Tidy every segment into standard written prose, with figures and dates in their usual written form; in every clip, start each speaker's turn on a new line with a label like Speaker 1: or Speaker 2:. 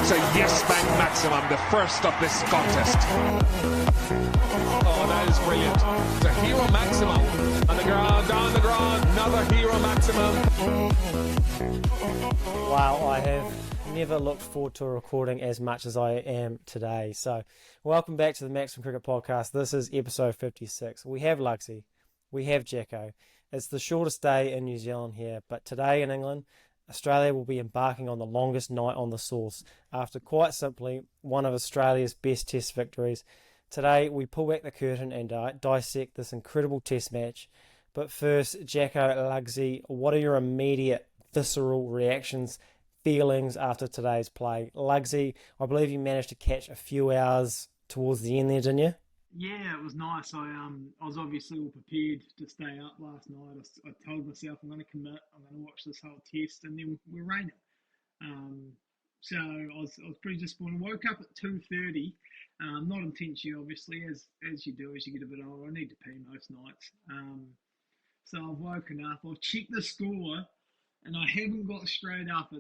Speaker 1: It's a yes-bang maximum, the first of this contest.
Speaker 2: Oh, that is brilliant. It's a hero maximum. On the ground, down the ground, another hero maximum.
Speaker 3: Wow, I have never looked forward to a recording as much as I am today. So, welcome back to the Maximum Cricket Podcast. This is episode 56. We have Lugsy, we have Jacko. It's the shortest day in New Zealand here, but today in England, Australia will be embarking on the longest night on the Source after quite simply one of Australia's best Test victories. Today we pull back the curtain and dissect this incredible Test match. But first, Jacko, Lugsy, what are your immediate visceral reactions, feelings after today's play? Lugsy, I believe you managed to catch a few hours towards the end there, didn't you?
Speaker 4: Yeah, it was nice. I was obviously all prepared to stay up last night. I told myself I'm going to commit. I'm going to watch this whole test, and then we're raining. So I was pretty disappointed. Woke up at 2:30, not intentionally, obviously, as you do as you get a bit older. I need to pee most nights. So I've woken up. I've checked the score, and I haven't got straight up.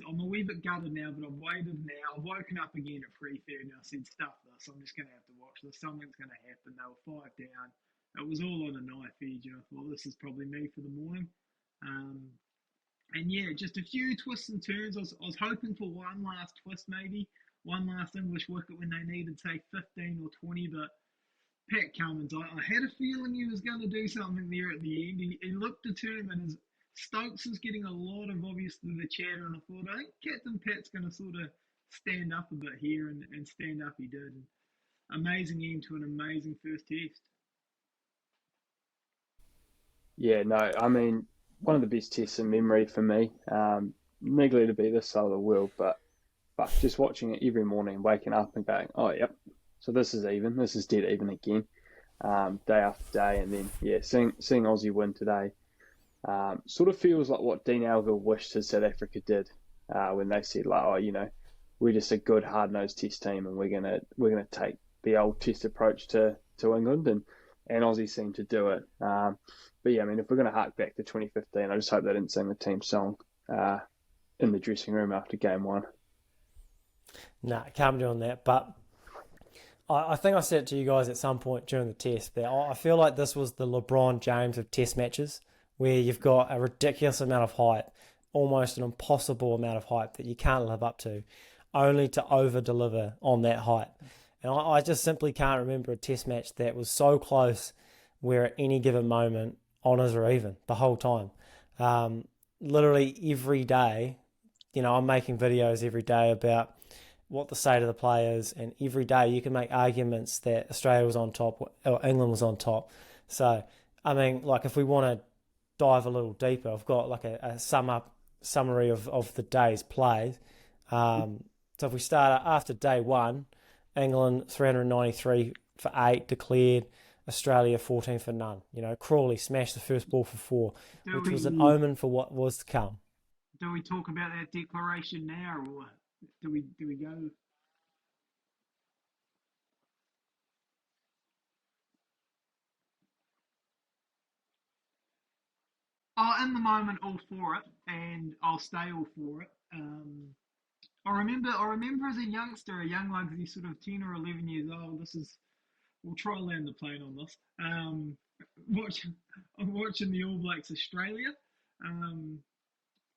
Speaker 4: I'm a wee bit gutted now, but I've waited now. I've woken up again at 3:30, and I said, stuff this. I'm just going to have to watch this. Something's going to happen. They were 5 down. It was all on a knife edge, and I thought, this is probably me for the morning. And yeah, just a few twists and turns. I was hoping for one last twist, maybe. One last English wicket when they needed, say, 15 or 20, but Pat Cummins, I had a feeling he was going to do something there at the end. He looked determined. Stokes was getting a lot of, obviously, the chatter, and I thought, I think Captain Pat's going to sort of stand up a bit here, and stand up he did. And amazing end to an amazing first test.
Speaker 5: Yeah, no, I mean, one of the best tests in memory for me. Nearly to be this side of the world, but just watching it every morning, waking up and going, oh, yep, so this is even. This is dead even again, day after day. And then, yeah, seeing Aussie win today sort of feels like what Dean Elgar wished his South Africa did when they said, like, oh, you know, we're just a good hard-nosed test team, and we're gonna take the old test approach to England, and Aussie seemed to do it. But yeah, I mean, if we're going to hark back to 2015, I just hope they didn't sing the team song in the dressing room after game one.
Speaker 3: Nah, can't be doing that. But I think I said it to you guys at some point during the test that I feel like this was the LeBron James of test matches, where you've got a ridiculous amount of height, almost an impossible amount of height that you can't live up to, only to over-deliver on that height. And I just simply can't remember a test match that was so close where at any given moment, honours are even the whole time. Literally every day, you know, I'm making videos every day about what the state of the play is, and every day you can make arguments that Australia was on top or England was on top. So, I mean, like, if we want to dive a little deeper, I've got like a summary of the day's plays. So if we start after day one, England 393 for 8 declared, Australia 14 for none. You know, Crawley smashed the first ball for 4, which was an omen for what was to come.
Speaker 4: Do we talk about that declaration now, or do we go? Oh, in the moment, all for it, and I'll stay all for it. I remember as a youngster, a young Lugsy, sort of 10 or 11 years old. We'll try and land the plane on this. I'm watching the All Blacks Australia.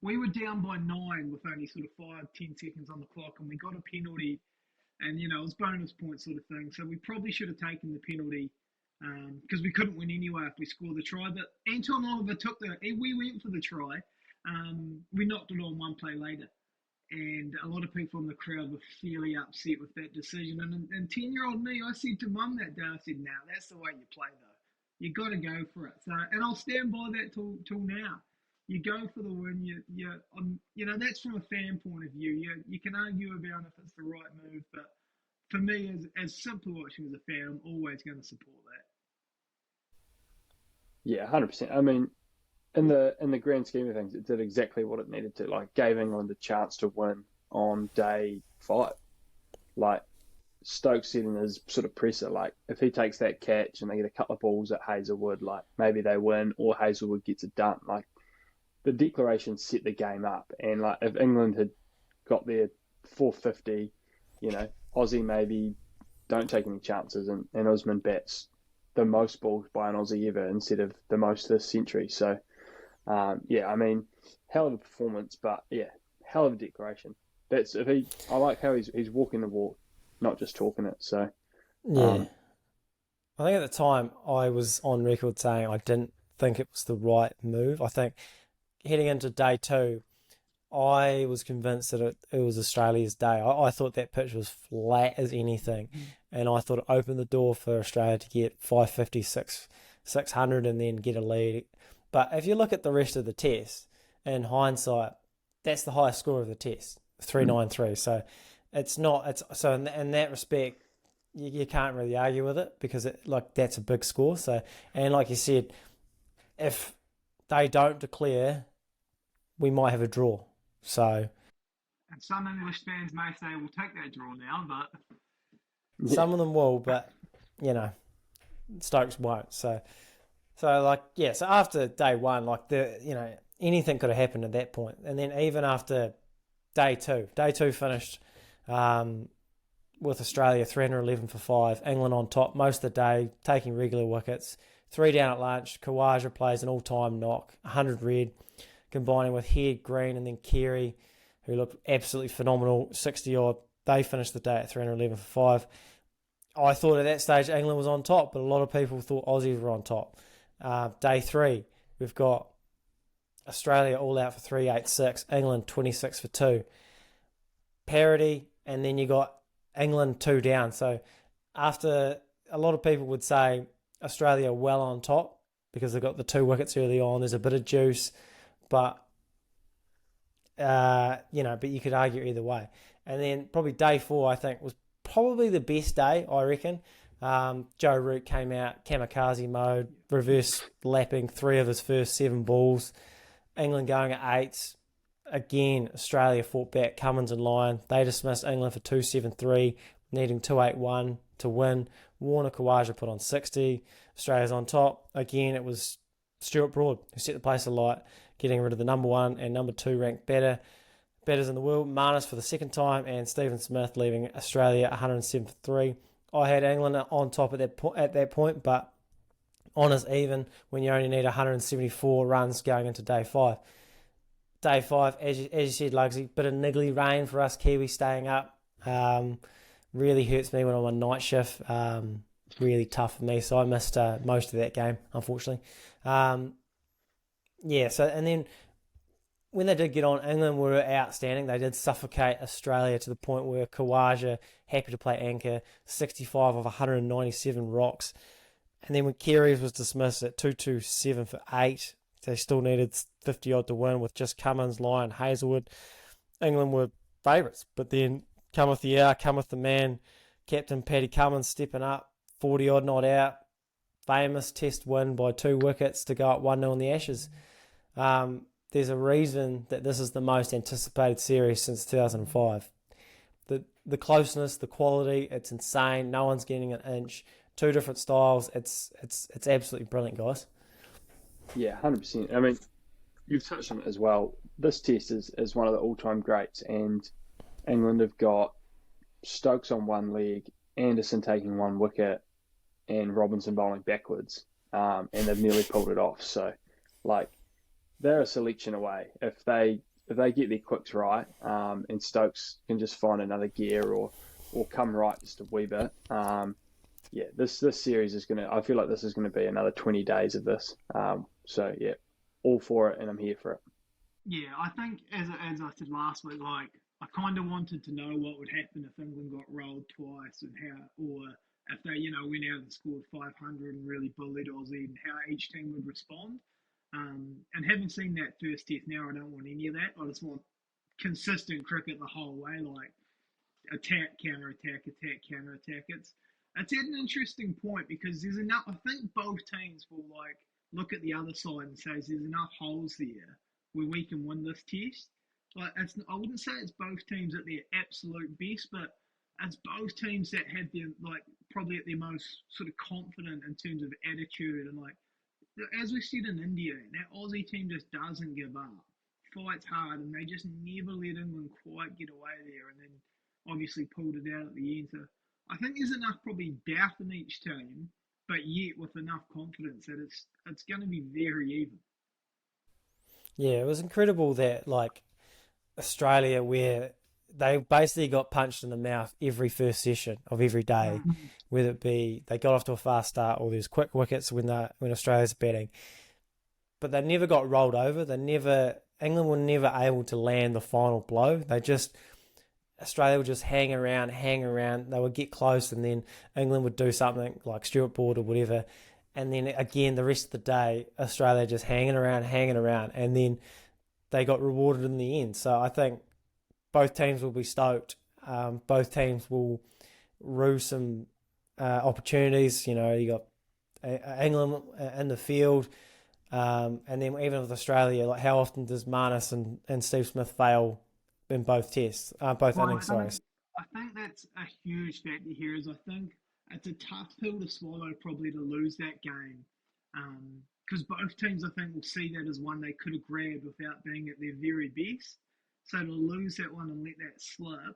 Speaker 4: We were down by 9 with only sort of 5-10 seconds on the clock, and we got a penalty, and it was bonus point sort of thing. So we probably should have taken the penalty because we couldn't win anyway if we scored the try. But Anton Oliver we went for the try. We knocked it on one play later. And a lot of people in the crowd were fairly upset with that decision. And 10-year-old me, I said to Mum that day, I said, "Nah, that's the way you play, though. You got to go for it." So, and I'll stand by that till now. You go for the win. That's from a fan point of view. You can argue about if it's the right move, but for me, as simple watching as a fan, I'm always going to support that.
Speaker 5: Yeah, 100%. I mean, in the grand scheme of things, it did exactly what it needed to. Like, gave England a chance to win on day 5. Like, Stokes said in his sort of presser, like, if he takes that catch and they get a couple of balls at Hazelwood, like, maybe they win, or Hazelwood gets it done. Like, the declaration set the game up, and like, if England had got their 450, Aussie maybe don't take any chances, and Usman bats the most balls by an Aussie ever instead of the most this century. So, hell of a performance, but hell of a declaration. I like how he's walking the walk, not just talking it. So,
Speaker 3: I think at the time I was on record saying I didn't think it was the right move. I think heading into day 2, I was convinced that it was Australia's day. I thought that pitch was flat as anything, and I thought it opened the door for Australia to get 550, 600 and then get a lead. But if you look at the rest of the test, in hindsight, that's the highest score of the test, 393. So in that respect, you can't really argue with it because that's a big score. So, and like you said, if they don't declare, we might have a draw. So,
Speaker 4: and some English fans may say we'll take that draw now, but
Speaker 3: some of them will, but Stokes won't. So after day 1, anything could have happened at that point. And then even after day 2 finished with Australia 311 for 5, England on top most of the day, taking regular wickets. 3 down at lunch, Khawaja plays an all-time knock, 100 red, combining with Head, Green, and then Carey, who looked absolutely phenomenal, 60-odd. They finished the day at 311 for 5. I thought at that stage England was on top, but a lot of people thought Aussies were on top. Day 3, we've got Australia all out for 386, England 26 for 2. Parity, and then you got England 2 down. So after a lot of people would say Australia well on top because they've got the 2 wickets early on, there's a bit of juice, but you could argue either way. And then probably day 4, I think, was probably the best day, I reckon. Joe Root came out kamikaze mode, reverse lapping 3 of his first 7 balls. England going at 8. Again, Australia fought back, Cummins and Lyon. They dismissed England for 273, needing 281 to win. Warner Khawaja put on 60. Australia's on top. Again, it was Stuart Broad who set the place alight, getting rid of the number 1 and number 2 ranked batters in the world, Marnus for the second time, and Stephen Smith leaving Australia 107 for 3. I had England on top at that point, but honours even when you only need 174 runs going into day 5. Day 5, as you said, Lugsy, bit of niggly rain for us Kiwis staying up. Really hurts me when I'm on night shift. Really tough for me, so I missed most of that game, unfortunately. And then when they did get on, England were outstanding. They did suffocate Australia to the point where Khawaja, happy to play anchor, 65 of 197 rocks. And then when Carey was dismissed at 227 for 8, they still needed 50-odd to win with just Cummins, Lyon, Hazelwood. England were favourites, but then cometh the hour, cometh the man, Captain Paddy Cummins stepping up, 40-odd not out. Famous test win by 2 wickets to go up 1-0 in the Ashes. There's a reason that this is the most anticipated series since 2005. The closeness, the quality, it's insane. No one's getting an inch. 2 different styles. It's absolutely brilliant, guys.
Speaker 5: Yeah, 100%. I mean, you've touched on it as well. This test is one of the all-time greats, and England have got Stokes on 1 leg, Anderson taking 1 wicket, and Robinson bowling backwards, and they've nearly pulled it off. So, they're a selection away. If they get their quicks right, and Stokes can just find another gear or come right just a wee bit, this series is I feel like this is gonna be another 20 days of this. All for it, and I'm here for it.
Speaker 4: Yeah, I think as I said last week, I kind of wanted to know what would happen if England got rolled twice, and or if they went out and scored 500 and really bullied Aussie, and how each team would respond. And having seen that first test now, I don't want any of that. I just want consistent cricket the whole way, attack, counter-attack, attack, counter-attack. It's at an interesting point because there's enough. I think both teams will look at the other side and say there's enough holes there where we can win this test. I wouldn't say it's both teams at their absolute best, but it's both teams that have their probably at their most sort of confident in terms of attitude and as we said in India, that Aussie team just doesn't give up. fights hard, and they just never let England quite get away there, and then obviously pulled it out at the end. So I think there's enough probably doubt in each team, but yet with enough confidence that it's going to be very even.
Speaker 3: Yeah, it was incredible that like Australia, where they basically got punched in the mouth every first session of every day, whether it be they got off to a fast start or there's quick wickets when Australia's batting, but they never got rolled over. England were never able to land the final blow. Australia would just hang around. They would get close, and then England would do something like Stuart Broad or whatever, and then again the rest of the day Australia just hanging around, and then they got rewarded in the end. So I think both teams will be stoked. Both teams will rue some opportunities. You know, you got England in the field, and then even with Australia, like how often does Marnus and Steve Smith fail in both tests, both innings? Sorry.
Speaker 4: I think that's a huge factor here. Is I think it's a tough pill to swallow probably to lose that game, because both teams I think will see that as one they could have grabbed without being at their very best. So to lose that one and let that slip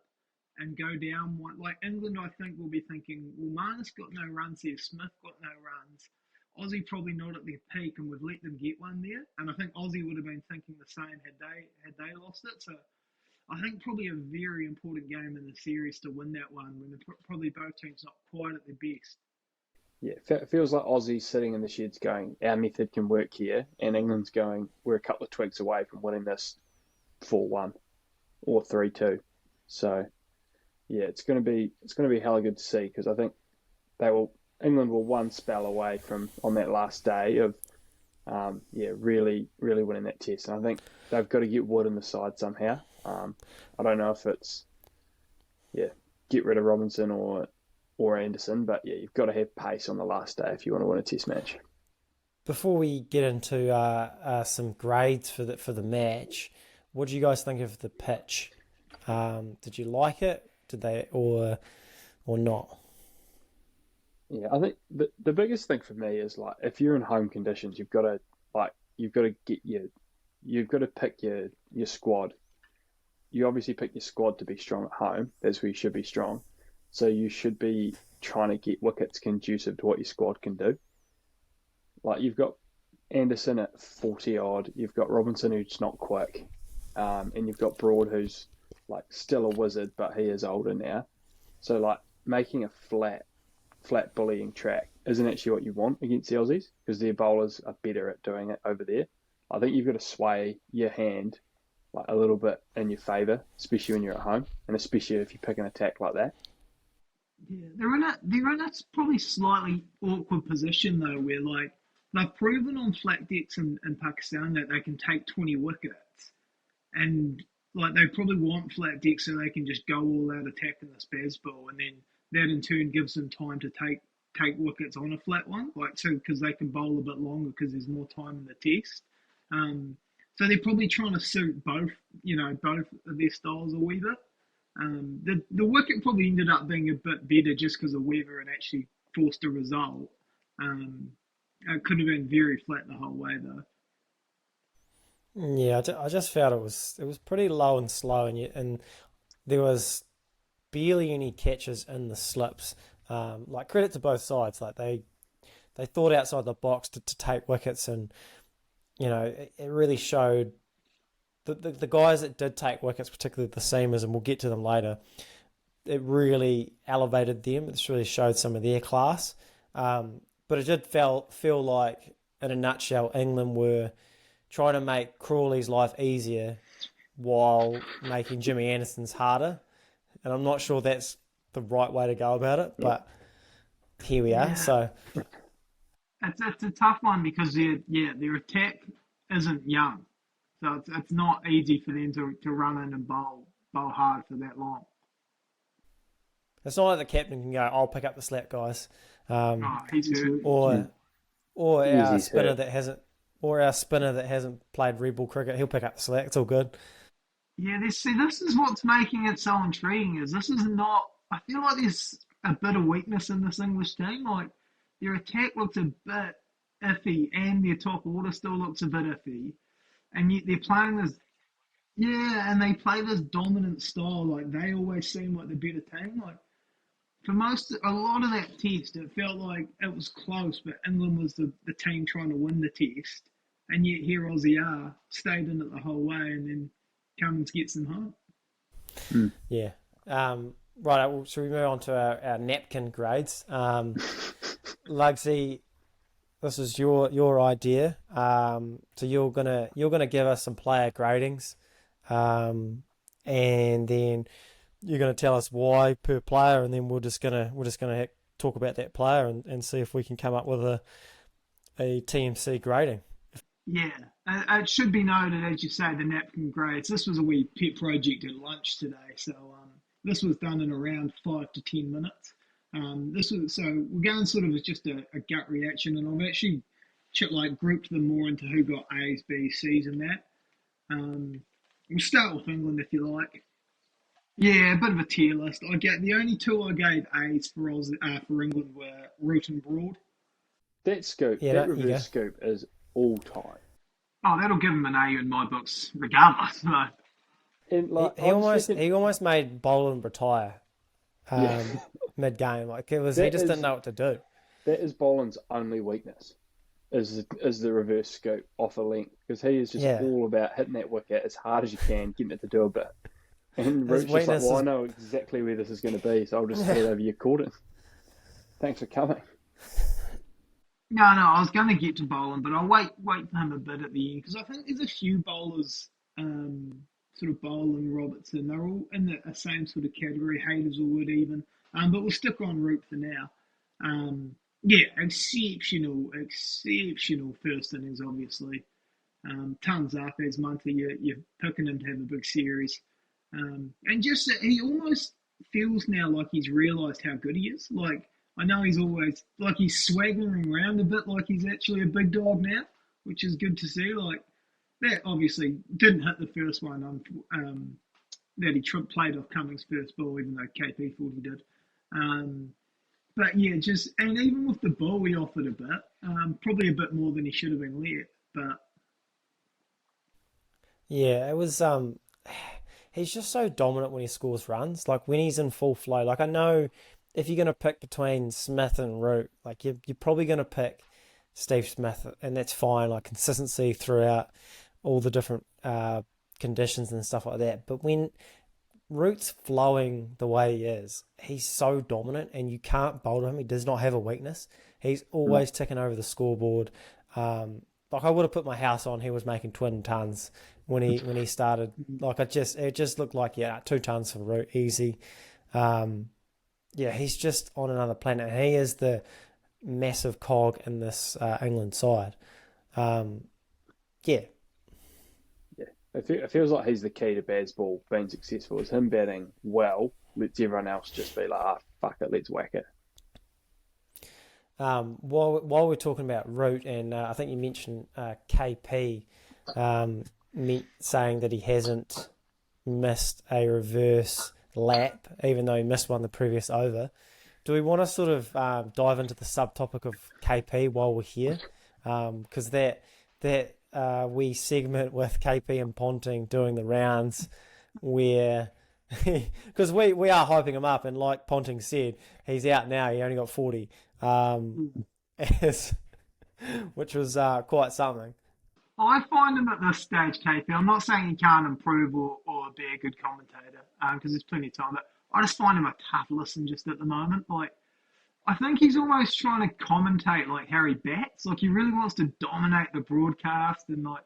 Speaker 4: and go down one, like England, I think will be thinking, well, Marnus got no runs here, Smith got no runs, Aussie probably not at their peak, and we've let them get one there. And I think Aussie would have been thinking the same had they lost it. So I think probably a very important game in the series to win that one when probably both teams not quite at their best.
Speaker 5: Yeah, it feels like Aussie's sitting in the sheds going, our method can work here, and England's going, we're a couple of twigs away from winning this 4-1 or 3-2. So yeah, it's going to be hella good to see, because I think England will one spell away from on that last day of really winning that test, and I think they've got to get Wood in the side somehow. I don't know if it's get rid of Robinson or Anderson, but yeah, you've got to have pace on the last day if you want to win a test match.
Speaker 3: Before we get into some grades for the match, what do you guys think of the pitch? Did you like it? Did they or not?
Speaker 5: Yeah, I think the biggest thing for me is like if you're in home conditions, you've got to pick your squad. You obviously pick your squad to be strong at home. That's where you should be strong. So you should be trying to get wickets conducive to what your squad can do. Like you've got Anderson at 40 odd, you've got Robinson who's not quick, and you've got Broad who's like still a wizard, but he is older now. So like making a flat bullying track isn't actually what you want against the Aussies, because their bowlers are better at doing it over there. I think you've got to sway your hand like a little bit in your favour, especially when you're at home, and especially if you pick an attack like that.
Speaker 4: Yeah, they're in a probably slightly awkward position though, where like they've proven on flat decks in Pakistan that they can take 20 wickets, and like they probably want flat decks so they can just go all out attacking this Bazball, and then that in turn gives them time to take wickets on a flat one, like so because they can bowl a bit longer because there's more time in the test. So they're probably trying to suit both of their styles a wee bit. The wicket probably ended up being a bit better just because of weather and actually forced a result. It could have been very flat the whole way though.
Speaker 3: Yeah, I just felt it was pretty low and slow, and there was barely any catches in the slips. Like credit to both sides, like they thought outside the box to take wickets, and you know it really showed the guys that did take wickets, particularly the seamers, and we'll get to them later. It really elevated them. It's really showed some of their class. But it did feel like, in a nutshell, England were trying to make Crawley's life easier while making Jimmy Anderson's harder. And I'm not sure that's the right way to go about it, but here we are. So
Speaker 4: it's a tough one because their attack isn't young, so it's not easy for them to run in and bowl hard for that long.
Speaker 3: It's not like the captain can go, I'll pick up the slack, guys.
Speaker 4: He's hurt.
Speaker 3: Or our spinner that hasn't played red ball cricket, he'll pick up the slack. It's all good.
Speaker 4: Yeah, this is what's making it so intriguing. This is not. I feel like there's a bit of weakness in this English team. Like their attack looks a bit iffy, and their top order still looks a bit iffy, and yet they're playing Yeah, and they play this dominant style. Like they always seem like the better team. Like for a lot of that test, it felt like it was close, but England was the team trying to win the test, and yet here Aussie are stayed in it the whole way, and then Cummins gets them home.
Speaker 3: Yeah. Right. Well, should we move on to our napkin grades? Lugsy, this is your idea. So you're gonna give us some player gradings, and then you're gonna tell us why per player, and then we're just gonna talk about that player and see if we can come up with a TMC grading.
Speaker 4: Yeah, it should be noted, as you say, the napkin grades. This was a wee pet project at lunch today, so this was done in around 5 to 10 minutes. This was so we're going sort of as just a gut reaction, and I've actually grouped them more into who got A's, B's, C's, and that. We'll start with England if you like. Yeah, a bit of a tier list. I get the only two I gave A's for England were Root and Broad.
Speaker 5: That scoop,
Speaker 3: Yeah,
Speaker 5: that
Speaker 3: you
Speaker 5: reverse
Speaker 3: go.
Speaker 5: scoop is all time.
Speaker 4: Oh, that'll give him an A in my books, regardless. No.
Speaker 5: And like,
Speaker 3: He
Speaker 5: I just reckon
Speaker 3: he almost made Boland retire
Speaker 5: yeah,
Speaker 3: mid game. Like he
Speaker 5: that
Speaker 3: just didn't
Speaker 5: is
Speaker 3: know what to do.
Speaker 5: that is Boland's only weakness. Is the reverse scoop off a length because he is just
Speaker 3: Yeah.
Speaker 5: all about hitting that wicket as hard as you can, getting it to do a bit. And
Speaker 3: His
Speaker 5: Root's just like,
Speaker 3: weakness
Speaker 5: well, I
Speaker 3: is
Speaker 5: know exactly where this is going to be, so I'll just hit it over your cordon. Thanks for coming.
Speaker 4: No, I was going to get to Boland, but I'll wait for him a bit at the end because I think there's a few bowlers, sort of Boland, Robertson. They're all in the same sort of category. Hayes or Wood even, but we'll stick on Root for now. Yeah, exceptional first innings, obviously. Tons up as Munter, you're picking him to have a big series, and just he almost feels now like he's realised how good he is. Like I know he's always like he's swaggering around a bit, like he's actually a big dog now, which is good to see. Like that obviously didn't hit the first one that he played off Cummins' first ball, even though KP thought he did. Um, but yeah, just and even with the ball, he offered a bit, probably a bit more than he should have been let, but.
Speaker 3: Yeah, it was he's just so dominant when he scores runs. Like when he's in full flow. Like I know if you're gonna pick between Smith and Root, like you're probably gonna pick Steve Smith, and that's fine. Like consistency throughout all the different conditions and stuff like that. But when Root's flowing the way he is, he's so dominant, and you can't bowl him. He does not have a weakness. He's always ticking over the scoreboard. Like I would have put my house on. He was making twin tons when he started. Like it just looked like 2 tons for Root easy. Yeah, he's just on another planet. And he is the massive cog in this England side. Yeah,
Speaker 5: It feels like he's the key to Bazball being successful. Is him batting well, lets everyone else just be like, fuck it, let's whack it.
Speaker 3: While we're talking about Root, and I think you mentioned KP saying that he hasn't missed a reverse lap, even though he missed one the previous over. Do we want to sort of dive into the subtopic of KP while we're here? Because that we segment with KP and Ponting doing the rounds where because we are hyping him up, and like Ponting said, he's out now. He only got 40, which was quite something.
Speaker 4: I find him at this stage, KP. I'm not saying he can't improve or be a good commentator because there's plenty of time, but I just find him a tough listen just at the moment. Like, I think he's almost trying to commentate like Harry bats. Like, he really wants to dominate the broadcast and like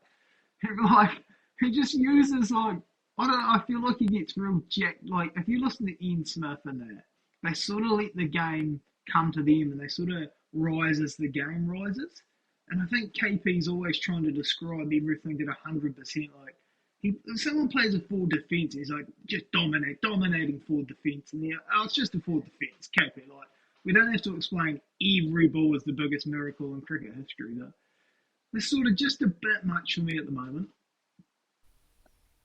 Speaker 4: he just uses like I don't know. I feel like he gets real jacked. Like, if you listen to Ian Smith and that, they sort of let the game come to them and they sort of rise as the game rises. And I think KP's always trying to describe everything at 100%. Like, if someone plays a forward defence, he's like, just dominating forward defence. And it's just a forward defence, KP. Like, we don't have to explain every ball is the biggest miracle in cricket history, though. It's sort of just a bit much for me at the moment.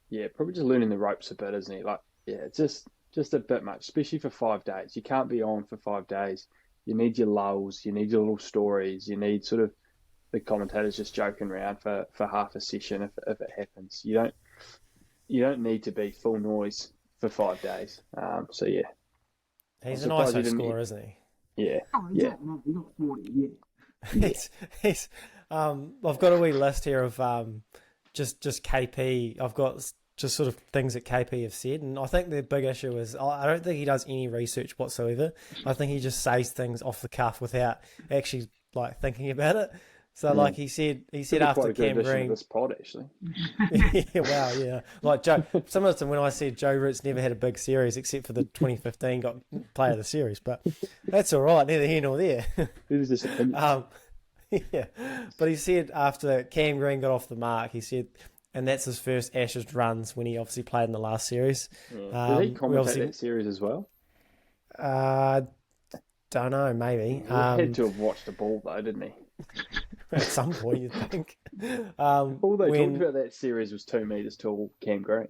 Speaker 5: Yeah, probably just learning the ropes a bit, isn't he? Like, yeah, it's just a bit much, especially for 5 days. You can't be on for 5 days. You need your lulls, you need your little stories, you need sort of the commentators just joking around for half a session if it happens. You you don't need to be full noise for 5 days. So yeah,
Speaker 3: He's
Speaker 5: I'm
Speaker 3: an
Speaker 5: surprised he
Speaker 3: ISO
Speaker 5: didn't.
Speaker 3: scorer, isn't he?
Speaker 5: Yeah,
Speaker 4: Oh,
Speaker 5: yeah,
Speaker 4: exactly. No, he got 40, yeah.
Speaker 3: He's I've got a wee list here of just KP. I've got just sort of things that KP have said, and I think the big issue is I don't think he does any research whatsoever. I think he just says things off the cuff without actually like thinking about it. So like he said
Speaker 5: Could be
Speaker 3: after
Speaker 5: quite a good
Speaker 3: Cam
Speaker 5: addition to
Speaker 3: Green.
Speaker 5: this pod actually.
Speaker 3: Yeah, wow, yeah. Like Joe, similar to when I said Joe Root's never had a big series except for the 2015 got player of the series, but that's all right, neither here nor there.
Speaker 5: Who's this opinion?
Speaker 3: Yeah, but he said after Cam Green got off the mark, he said, and that's his first Ashes runs when he obviously played in the last series.
Speaker 5: Did he commentate that series as well?
Speaker 3: Don't know, maybe.
Speaker 5: He had to have watched the ball though, didn't he?
Speaker 3: At some point, you'd think.
Speaker 5: All they talked about that series was 2 meters tall Cam Green.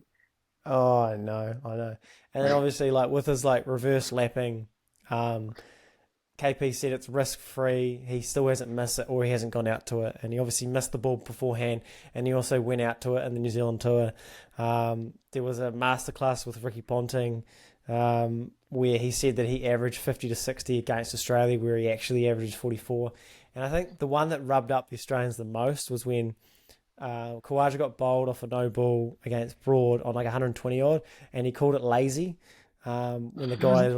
Speaker 3: Oh, I know. And then obviously, like with his like reverse lapping, KP said it's risk free. He still hasn't missed it, or he hasn't gone out to it, and he obviously missed the ball beforehand, and he also went out to it in the New Zealand tour. There was a masterclass with Ricky Ponting, where he said that he averaged 50 to 60 against Australia, where he actually averaged 44. And I think the one that rubbed up the Australians the most was when Kawaja got bowled off a no ball against Broad on like 120 odd, and he called it lazy when the guy had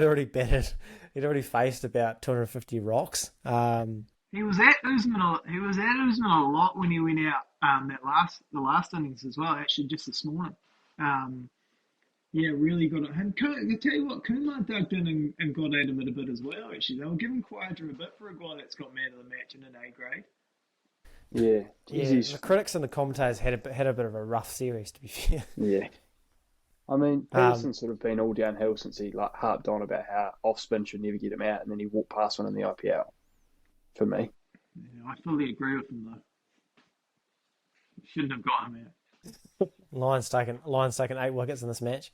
Speaker 3: already batted. He'd already faced about 250 rocks.
Speaker 4: He was at Usman. He was at Usman a lot when he went out the last innings as well. Actually, just this morning. Yeah, really got it. And I tell you what, Kumar dug in and got at him a bit as well. Actually, they were giving Quadra a bit for a guy that's got man of the match in an A grade.
Speaker 5: Yeah,
Speaker 3: the critics and the commentators had a bit of a rough series, to be fair.
Speaker 5: Yeah, I mean, Peterson's sort of been all downhill since he like harped on about how off spin should never get him out, and then he walked past one in the IPL. For me,
Speaker 4: yeah, I fully agree with him though. Shouldn't have got him out.
Speaker 3: Lions taken 8 wickets in this match.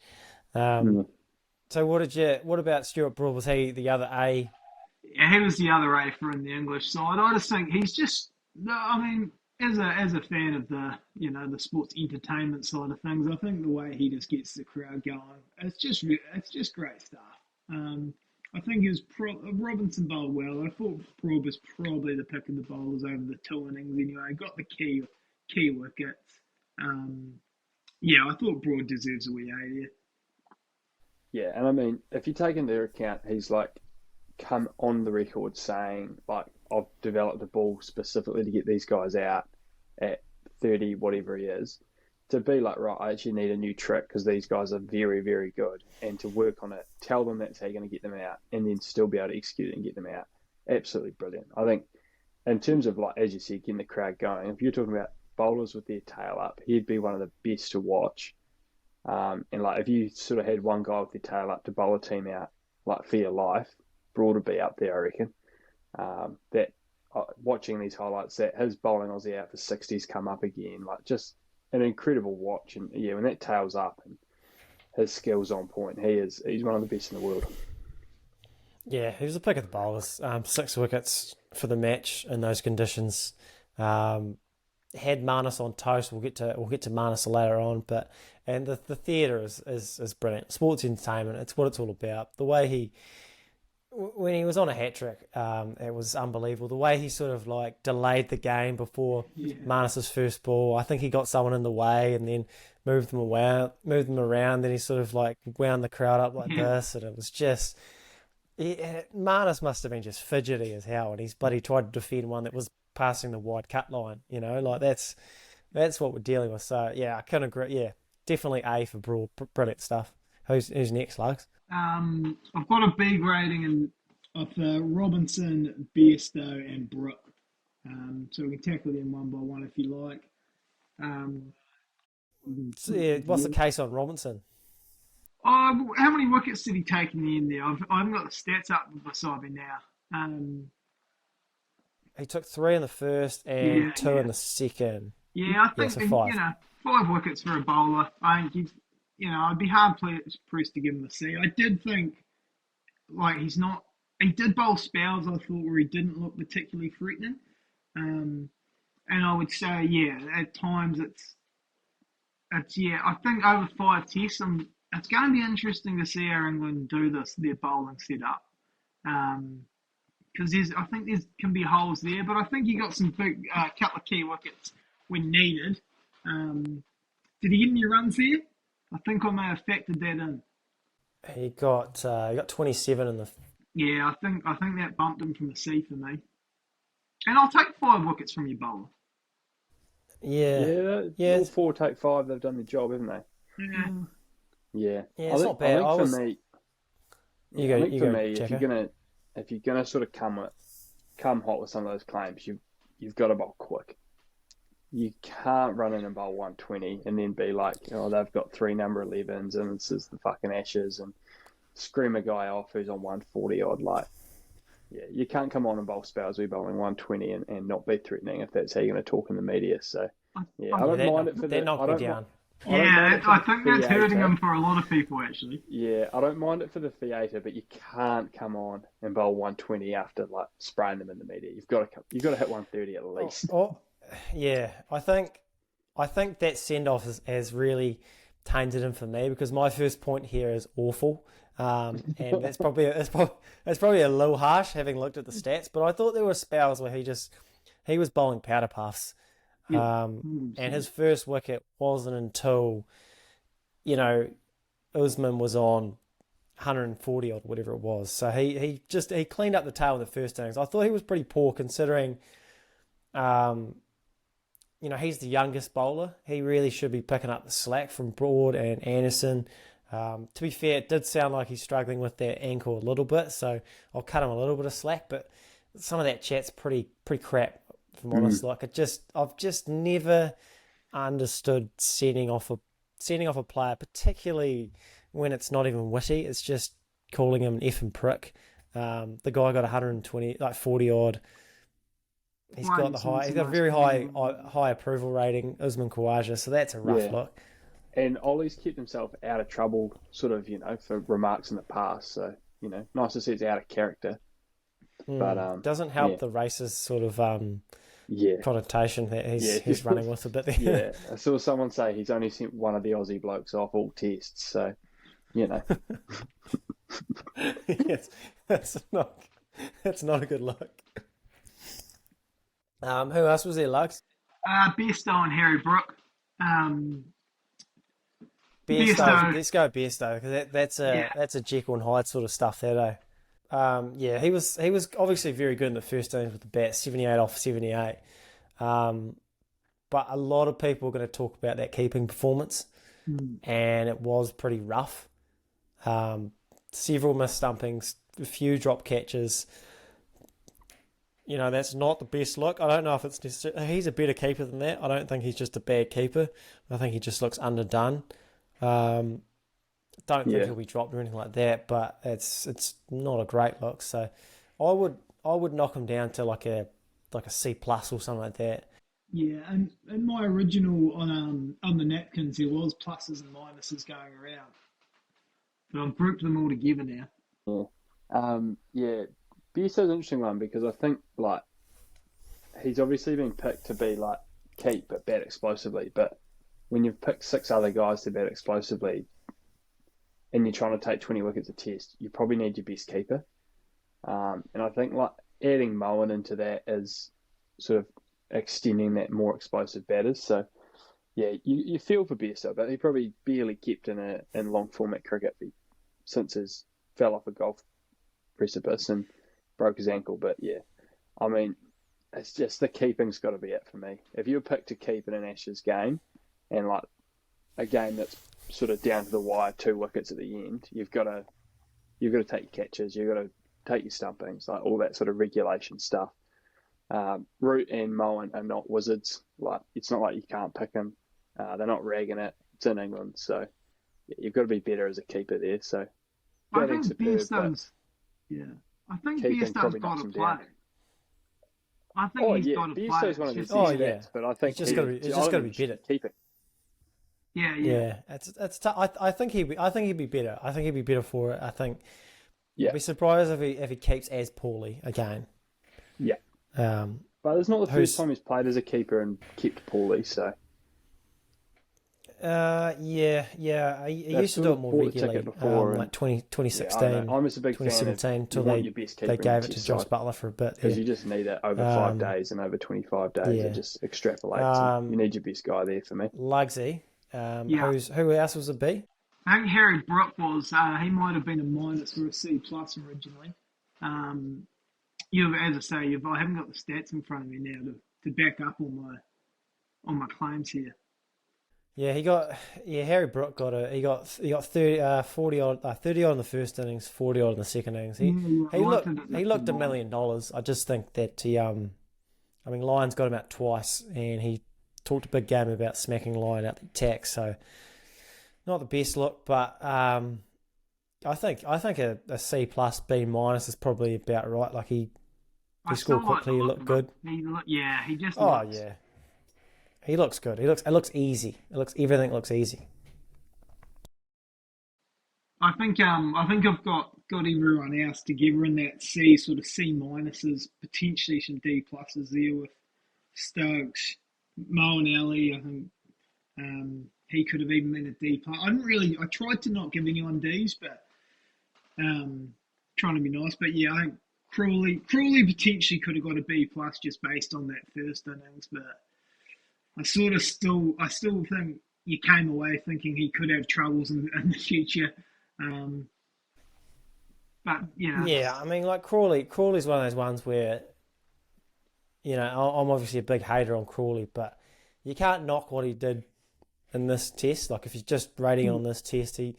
Speaker 3: So what about Stuart Broad? Was he the other A?
Speaker 4: Yeah, he was the other A for in the English side. I just think he's just. No, I mean, as a fan of the sports entertainment side of things, I think the way he just gets the crowd going, it's just great stuff. I think he was Robinson bowled well. I thought Broad was probably the pick of the bowlers over the 2 innings anyway. Got the key wickets. Yeah, I thought Broad deserves a wee A there.
Speaker 5: yeah, and I mean, if you take into account, he's like come on the record saying like I've developed a ball specifically to get these guys out at 30, whatever he is. To be like, right, I actually need a new trick because these guys are very, very good, and to work on it, tell them that's how you're going to get them out, and then still be able to execute it and get them out. Absolutely brilliant. I think in terms of like, as you said, getting the crowd going, if you're talking about bowlers with their tail up, he'd be one of the best to watch. And like, if you sort of had one guy with their tail up to bowl a team out, like for your life, Broad would be up there, I reckon. Watching these highlights, that his bowling Aussie out for 60s come up again, like just an incredible watch. And yeah, when that tail's up and his skills on point, he's one of the best in the world.
Speaker 3: Yeah, he was the pick of the bowlers. 6 wickets for the match in those conditions. Had Marnus on toast. We'll get to Marnus later on, and the theatre is brilliant. Sports entertainment, it's what it's all about. The way when he was on a hat trick, it was unbelievable. The way he sort of like delayed the game before Marnus's first ball. I think he got someone in the way and then moved them around. Then he sort of like wound the crowd up like this, and it was just. Marnus must have been just fidgety as hell, and he's bloody tried to defend one that was passing the wide cut line. Like that's what we're dealing with. So yeah, I can agree. Yeah, definitely A for Broad. Brilliant stuff. Who's next, Lugs?
Speaker 4: I've got a B grading of Robinson, Bairstow, and Brook. So we can tackle them one by one if you like.
Speaker 3: So, yeah, what's the case on Robinson?
Speaker 4: How many wickets did he take in the end there? I haven't got the stats up beside me now.
Speaker 3: He took 3 in the first and 2 in the second.
Speaker 4: Yeah, I think
Speaker 3: so 5.
Speaker 4: 5 wickets for a bowler. I think I'd be hard pressed to give him a C. I did think like he did bowl spells I thought where he didn't look particularly threatening. And I would say, at times I think over 5 tests, it's going to be interesting to see how England do their bowling setup. Because I think there can be holes there, but I think he got some big couple of key wickets when needed. Did he get any runs there? I think I may have factored that in.
Speaker 3: He got 27 in the.
Speaker 4: Yeah, I think that bumped him from the C for me. And I'll take 5 wickets from your bowler.
Speaker 3: Yeah.
Speaker 5: All 4 take 5. They've done their job, haven't they?
Speaker 4: Yeah.
Speaker 5: Yeah.
Speaker 3: It's not bad.
Speaker 5: I think for me,
Speaker 3: Jacko.
Speaker 5: if you're gonna sort of come hot with some of those claims, you've got to bowl quick. You can't run in and bowl 120 and then be like, oh, they've got 3 number 11s and this is the fucking Ashes and scream a guy off who's on 140 odd. Like, yeah, you can't come on and bowl spells we're bowling 120 and not be threatening if that's how you're going to talk in the media. So, yeah, I don't mind it for
Speaker 3: that knocked me down.
Speaker 4: I think that's hurting him for a lot of people, actually.
Speaker 5: Yeah, I don't mind it for the theatre, but you can't come on and bowl 120 after like spraying them in the media. You've got to hit 130 at least.
Speaker 3: Yeah, I think that send off has really tainted him for me because my first point here is awful, and that's probably a little harsh having looked at the stats. But I thought there were spells where he was bowling powder puffs. And his first wicket wasn't until, Usman was on 140 or whatever it was. So he cleaned up the tail of the first innings. I thought he was pretty poor considering, he's the youngest bowler. He really should be picking up the slack from Broad and Anderson. To be fair, it did sound like he's struggling with that ankle a little bit, so I'll cut him a little bit of slack. But some of that chat's pretty crap. If I'm honest, I've just never understood sending off a player, particularly when it's not even witty. It's just calling him an effing prick. The guy got 120, like 40 odd. He's got a very high approval rating, Usman Khawaja, so that's a rough look.
Speaker 5: And Ollie's kept himself out of trouble, sort of, for remarks in the past. So, nice to see it's out of character. But
Speaker 3: doesn't help the racist sort of connotation that he's running with a bit there.
Speaker 5: Yeah, I saw someone say he's only sent one of the Aussie blokes off all tests, so
Speaker 3: yes, that's not a good look. Who else was there, Lugs?
Speaker 4: Bairstow and Harry Brook.
Speaker 3: Bairstow. Let's go Bairstow because that's a Jacko and Hyde sort of stuff there, he was obviously very good in the first innings with the bat, 78 off 78. But a lot of people are going to talk about that keeping performance, and it was pretty rough. Several missed stumpings, a few drop catches. That's not the best look. I don't know if it's necessarily... He's a better keeper than that. I don't think he's just a bad keeper. I think he just looks underdone. Don't think he'll be dropped or anything like that, but it's not a great look. So I would knock him down to like a C plus or something like that.
Speaker 4: Yeah, and in my original on the napkins there was pluses and minuses going around, but I've grouped them all together now.
Speaker 5: Bairstow's an interesting one because I think he's obviously been picked to be keep but bat explosively, but when you've picked 6 other guys to bat explosively and you're trying to take 20 wickets a test, you probably need your best keeper. And I think adding Moen into that is sort of extending that more explosive batters. So, yeah, you feel for Bairstow, but he probably barely kept in long format cricket since his fell off a golf precipice and broke his ankle. But yeah, I mean, it's just the keeping's got to be it for me. If you're picked to keep in an Ashes game and a game that's sort of down to the wire, 2 wickets at the end, you've got to take your catches, you've got to take your stumpings, all that sort of regulation stuff. Root and Moen are not wizards. It's not like you can't pick them. They're not ragging it. It's in England, so you've got to be better as a keeper there. So
Speaker 4: I think Bairstow's got to play. I think he's got to play.
Speaker 5: Bairstow's one of his best, but I think
Speaker 3: he's just got to be better.
Speaker 5: Keeping.
Speaker 3: Yeah. It's tough. I think he'd be better. I think he'd be better for it. I think. Yeah. I'd be surprised if he keeps as poorly again.
Speaker 5: Yeah. But it's not the first time he's played as a keeper and kept poorly, so.
Speaker 3: Yeah. He used to do it more
Speaker 5: bought the
Speaker 3: regularly,
Speaker 5: ticket before,
Speaker 3: like 2016,
Speaker 5: I don't know. I'm just a big fan of
Speaker 3: 2017,
Speaker 5: you
Speaker 3: until
Speaker 5: want your best keeper
Speaker 3: they
Speaker 5: in
Speaker 3: gave
Speaker 5: the
Speaker 3: it to
Speaker 5: test
Speaker 3: Josh
Speaker 5: side,
Speaker 3: Butler for a bit
Speaker 5: because
Speaker 3: there.
Speaker 5: you just need it over 5 days and over 25 days.
Speaker 3: Yeah.
Speaker 5: It just extrapolates. And you need your best guy there for me.
Speaker 3: Lugsy. Who else was it be?
Speaker 4: I think Harry Brook was. He might have been a minus or a C plus originally. As I say, I haven't got the stats in front of me now to back up on my claims here.
Speaker 3: Yeah, Harry Brook got 30, 40 odd, 30 odd in the first innings, 40 odd in the second innings. He looked $1 million. I just think that Lyon's got him out twice, and he talked a big game about smacking Lyon out the attack. So not the best look, but I think a C plus B minus is probably about right. Like he scored quickly, he looked good.
Speaker 4: He just.
Speaker 3: Oh yeah. He looks good. It looks easy. Everything looks easy.
Speaker 4: I think I've got everyone else together in that C sort of C minuses, potentially some D pluses there with Stokes, Mo and Alley. I think he could have even been a D plus. I tried to not give anyone Ds, but trying to be nice. But yeah, I think Crawley potentially could have got a B plus just based on that first innings, but I still think you came away thinking he could have troubles in the future. But
Speaker 3: yeah, I mean, like Crawley's one of those ones where, I'm obviously a big hater on Crawley, but you can't knock what he did in this test. Like if you're just rating on this test, he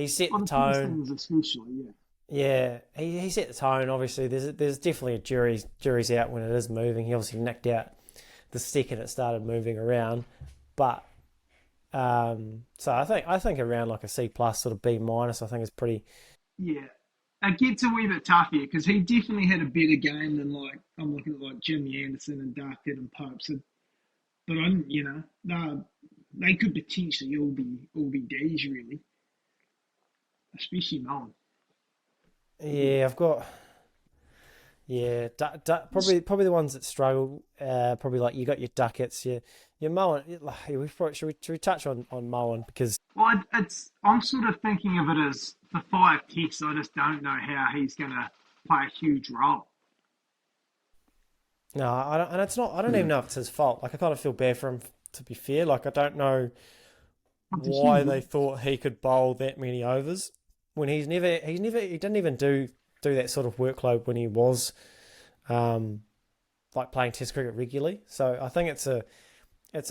Speaker 3: set the tone.
Speaker 4: Especially,
Speaker 3: yeah, he set the tone. Obviously, there's definitely a jury's out when it is moving. He obviously nicked out the second it started moving around, but so I think around like a C plus sort of B minus I think is pretty.
Speaker 4: Yeah, it gets a wee bit tough here because he definitely had a better game than I'm looking at like Jimmy Anderson and Duckett and Pope. So, but they could potentially all be D's really, especially Mullen.
Speaker 3: Yeah, I've got. Yeah, probably the ones that struggle. Probably like you got your Duckets, your Mullen. Should we touch on Mullen because?
Speaker 4: Well, I'm sort of thinking of it as for 5 tests. I just don't know how he's going to play a huge role.
Speaker 3: No, I don't, and it's not. I don't even know if it's his fault. Like I kind of feel bad for him. To be fair, like I don't know why they thought he could bowl that many overs when he didn't even do that sort of workload when he was like playing Test cricket regularly. So I think it's a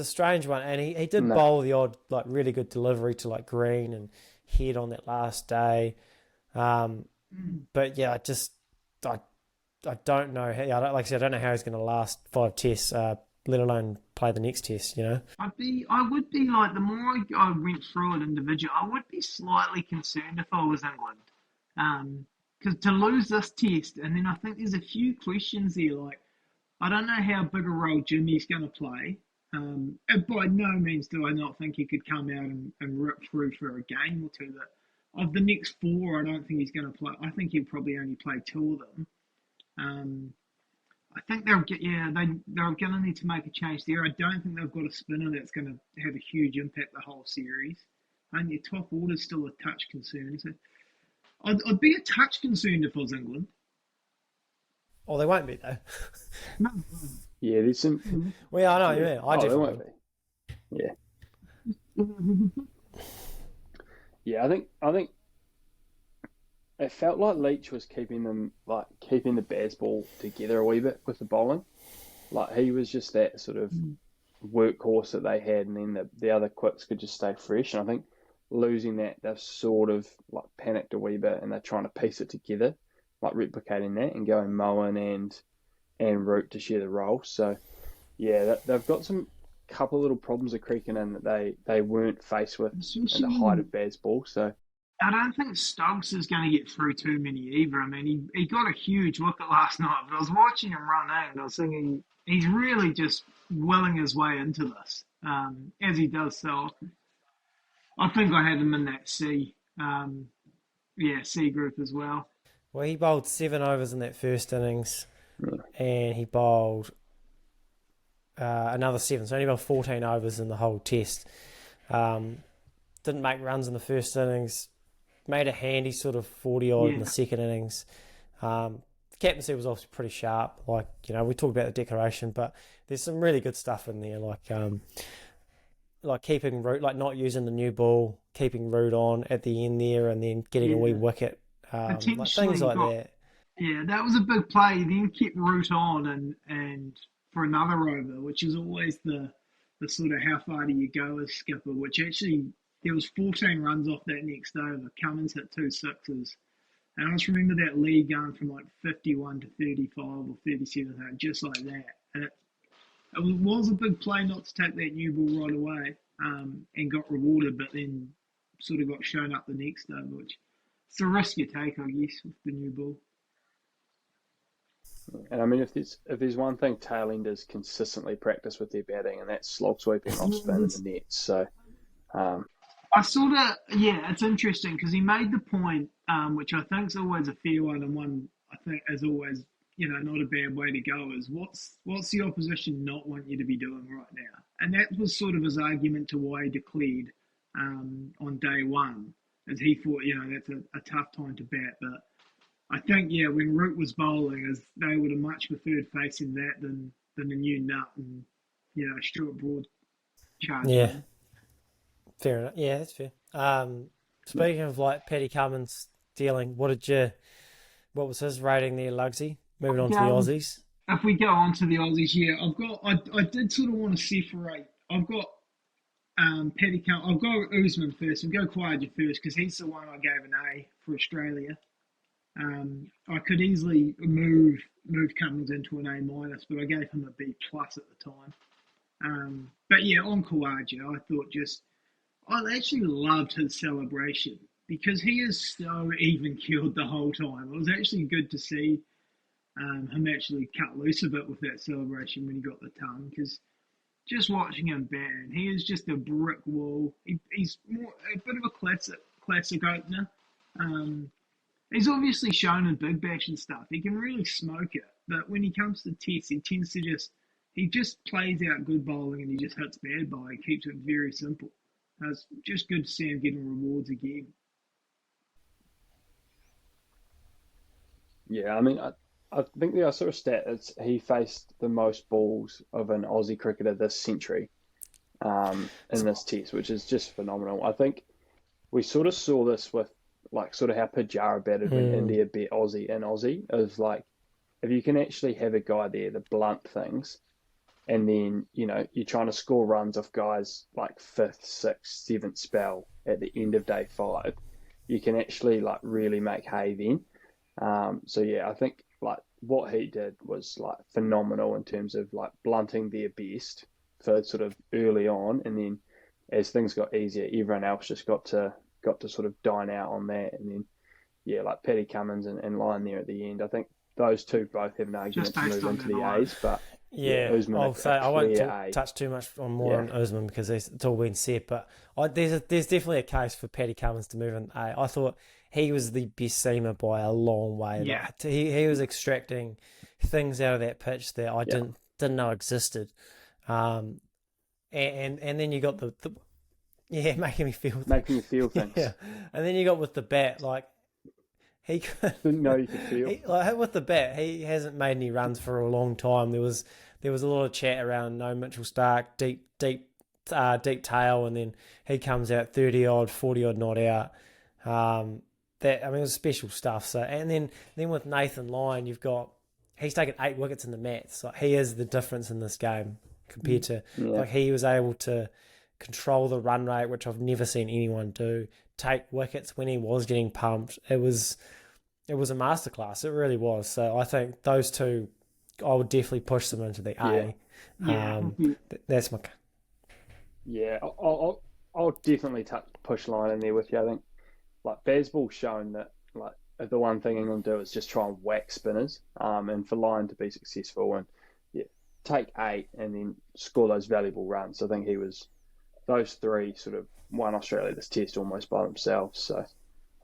Speaker 3: strange one, and he did bowl the odd like really good delivery to like Green and Head on that last day. But yeah, I don't know how. Like I said, I don't know how he's going to last 5 tests, let alone play the next test.
Speaker 4: I would be like the more I went through it individually, I would be slightly concerned if I was England. Because to lose this test, and then I think there's a few questions there. Like, I don't know how big a role Jimmy's going to play. And by no means do I not think he could come out and rip through for a game or two. But of the next 4, I don't think he's going to play. I think he'll probably only play 2 of them. I think they're going to need to make a change there. I don't think they've got a spinner that's going to have a huge impact the whole series. I think their top order's still a touch concern. So I'd be a touch concerned if I was England.
Speaker 3: Oh, they won't be though.
Speaker 4: No.
Speaker 5: Yeah, there's some.
Speaker 3: Well, yeah, I know. Yeah, I definitely
Speaker 5: won't be. Yeah. I think it felt like Leach was keeping the bats ball together a wee bit with the bowling. Like he was just that sort of workhorse that they had, and then the other quicks could just stay fresh. And I think losing that, they've sort of like panicked a wee bit, and they're trying to piece it together, like replicating that and going Moen and Root to share the role. So yeah, they've got some couple of little problems of creaking in that they weren't faced with in the height of Baz ball. So
Speaker 4: I don't think Stokes is going to get through too many either. I mean, he got a huge wicket last night, but I was watching him run out and I was thinking he's really just willing his way into this, as he does so often. I think I had him in that C group as well.
Speaker 3: Well, he bowled 7 overs in that first innings, and he bowled another 7, so he only bowled 14 overs in the whole test. Didn't make runs in the first innings. Made a handy sort of 40 odd in the second innings. Captaincy was obviously pretty sharp. Like, we talked about the declaration, but there's some really good stuff in there. Like keeping Root, like not using the new ball, keeping Root on at the end there, and then getting a wee wicket. Like things like that.
Speaker 4: Yeah, that was a big play. He then kept Root on and for another over, which is always the sort of how far do you go as skipper, which actually there was 14 runs off that next over. Cummins hit 2 sixes. And I just remember that lead going from like 51 to 35 or 37, just like that. And it was a big play not to take that new ball right away and got rewarded, but then sort of got shown up the next over, which it's a risk you take, I guess, with the new ball.
Speaker 5: And I mean, if there's one thing tailenders consistently practice with their batting, and that's slog sweeping off spin in the nets. So,
Speaker 4: I sort of, it's interesting because he made the point, which I think is always a fair one, and one I think is always, not a bad way to go, is what's the opposition not want you to be doing right now? And that was sort of his argument to why he declared on day one, as he thought, that's a tough time to bat. But I think, when Root was bowling, as they would have much preferred facing that than the new nut and, Stuart Broad charge.
Speaker 3: Yeah. Fair enough. Yeah, that's fair. Speaking of like Paddy Cummins dealing, what was his rating there, Lugsy? Moving on to the Aussies.
Speaker 4: If we go on to the Aussies, I did sort of want to separate. I've got Paddy Cummins. I'll go Usman first. I'll go Khawaja first because he's the one I gave an A for Australia. I could easily move Cummins into an A minus, but I gave him a B plus at the time. But on Khawaja, I thought I actually loved his celebration because he is so even keeled the whole time. It was actually good to see him actually cut loose a bit with that celebration when he got the tongue, because just watching him bat, he is just a brick wall. He's a bit of a classic opener. He's obviously shown in Big Bash and stuff. He can really smoke it, but when he comes to Test, he tends to just plays out good bowling and he just hits bad bowling. He keeps it very simple. It's just good to see him getting rewards again.
Speaker 5: Yeah, I mean, I think the sort of stat is he faced the most balls of an Aussie cricketer this century in this Test, which is just phenomenal. I think we sort of saw this with like sort of how Pujara batted when India beat Aussie in Aussie. It was like, if you can actually have a guy there to blunt things, and then, you're trying to score runs off guys like 5th, 6th, 7th spell at the end of day 5, you can actually like really make hay then. I think like what he did was like phenomenal in terms of like blunting their best for sort of early on, and then as things got easier, everyone else just got to sort of dine out on that, and then like Paddy Cummins and Lyon there at the end. I think those two both have an argument to move into the A's, but Usman,
Speaker 3: I'll say I won't touch too much on Usman because it's all been said, but there's definitely a case for Paddy Cummins to move in A. I thought he was the best seamer by a long way.
Speaker 4: Yeah.
Speaker 3: Like, he was extracting things out of that pitch that I didn't know existed. And then you got the making me feel
Speaker 5: things.
Speaker 3: Yeah, and then you got with the bat, like he
Speaker 5: didn't know you could feel.
Speaker 3: With the bat, he hasn't made any runs for a long time. There was a lot of chat around no Mitchell Starc, deep tail, and then he comes out 30 odd, 40 odd not out. It was special stuff. So and then with Nathan Lyon, he's taken 8 wickets in the mats. Like, he is the difference in this game compared to like he was able to control the run rate, which I've never seen anyone do. Take wickets when he was getting pumped. It was a masterclass. It really was. So I think those two, I would definitely push them into the A. That's my.
Speaker 5: Yeah, I'll definitely push Lyon in there with you. I think like Bazball's shown that like the one thing England do is just try and whack spinners. And for Lyon to be successful and take 8 and then score those valuable runs. I think those 3 sort of won Australia this Test almost by themselves. So,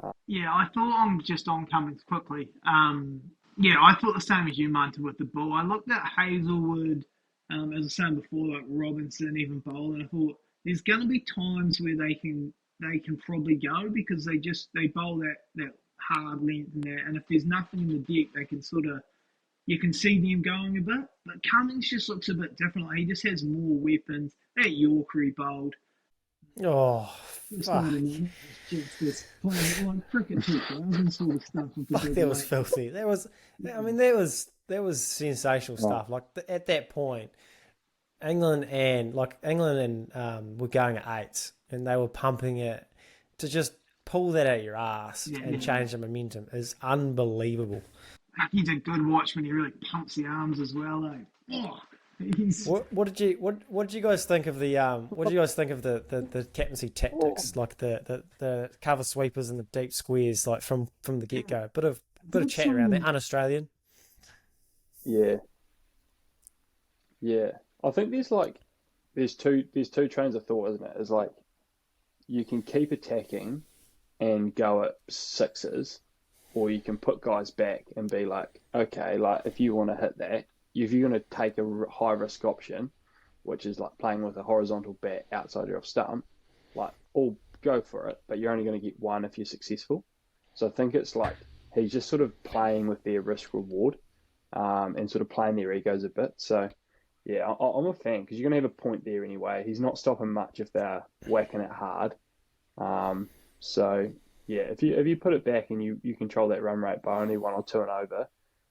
Speaker 4: I thought just on Cummins quickly. I thought the same as you, Munter, with the ball. I looked at Hazelwood, as I was saying before, like Robinson, even Bowl, and I thought there's going to be times where they can probably go because they bowl that hard length and that, and if there's nothing in the deck, they can sort of you can see them going a bit. But Cummins just looks a bit different. Like, he just has more weapons. That Yorker he bowled.
Speaker 3: Oh, fuck.
Speaker 4: Just this playing like cricket 2000 sort of stuff.
Speaker 3: Fuck, that was filthy. That was sensational stuff. Like at that point, England and were going at eights, and they were pumping it to just pull that out of your ass and change the momentum is unbelievable.
Speaker 4: He's a good watchman. He really pumps the arms as well, though. Oh,
Speaker 3: what did you guys think of the captaincy tactics, like the cover sweepers and the deep squares, like from the get go? Bit of chat around that. Un-Australian.
Speaker 5: Yeah. I think there's two trains of thought, isn't it? It's like you can keep attacking and go at sixes, or you can put guys back and be like, okay, like if you want to hit that, if you're going to take a high risk option, which is like playing with a horizontal bat outside your off stump, like all go for it, but you're only going to get one if you're successful. So I think it's like he's just sort of playing with their risk reward, and sort of playing their egos a bit. So yeah, I'm a fan because you're going to have a point there anyway. He's not stopping much if they're whacking it hard. So yeah, if you put it back and you control that run rate by only 1 or 2 and over,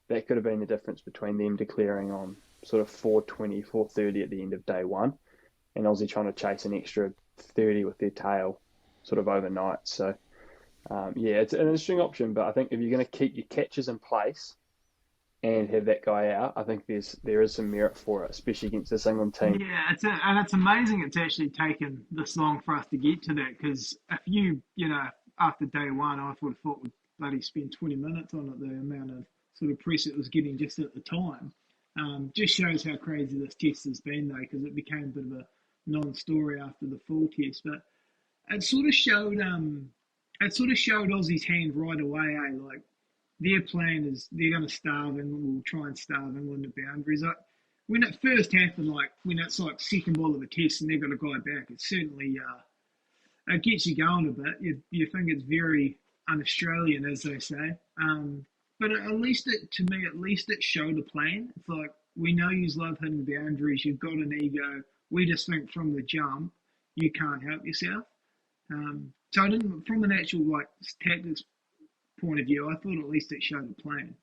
Speaker 5: that could have been the difference between them declaring on sort of 420, 430 at the end of day one, and Aussie trying to chase an extra 30 with their tail sort of overnight. So yeah, it's an interesting option, but I think if you're going to keep your catches in place and have that guy out, I think there is some merit for it, especially against this England team.
Speaker 4: Yeah, and it's amazing it's actually taken this long for us to get to that, because if you after day one, I would have thought we'd bloody spend 20 minutes on it, the amount of sort of press it was getting just at the time. Just shows how crazy this test has been, though, because it became a bit of a non-story after the full test. But it sort of showed Aussie's hand right away, Like, their plan is they're going to starve England, we'll try and starve England at boundaries. Like, when it first happened, like when it's like second ball of the test and they've got a guy back, it certainly it gets you going a bit. You think it's very un-Australian, as they say. But at least it showed a plan. It's like, we know you love hitting boundaries, you've got an ego. We just think from the jump, you can't help yourself. So I didn't, from an actual like tactics point of view, I thought at least it showed a plan.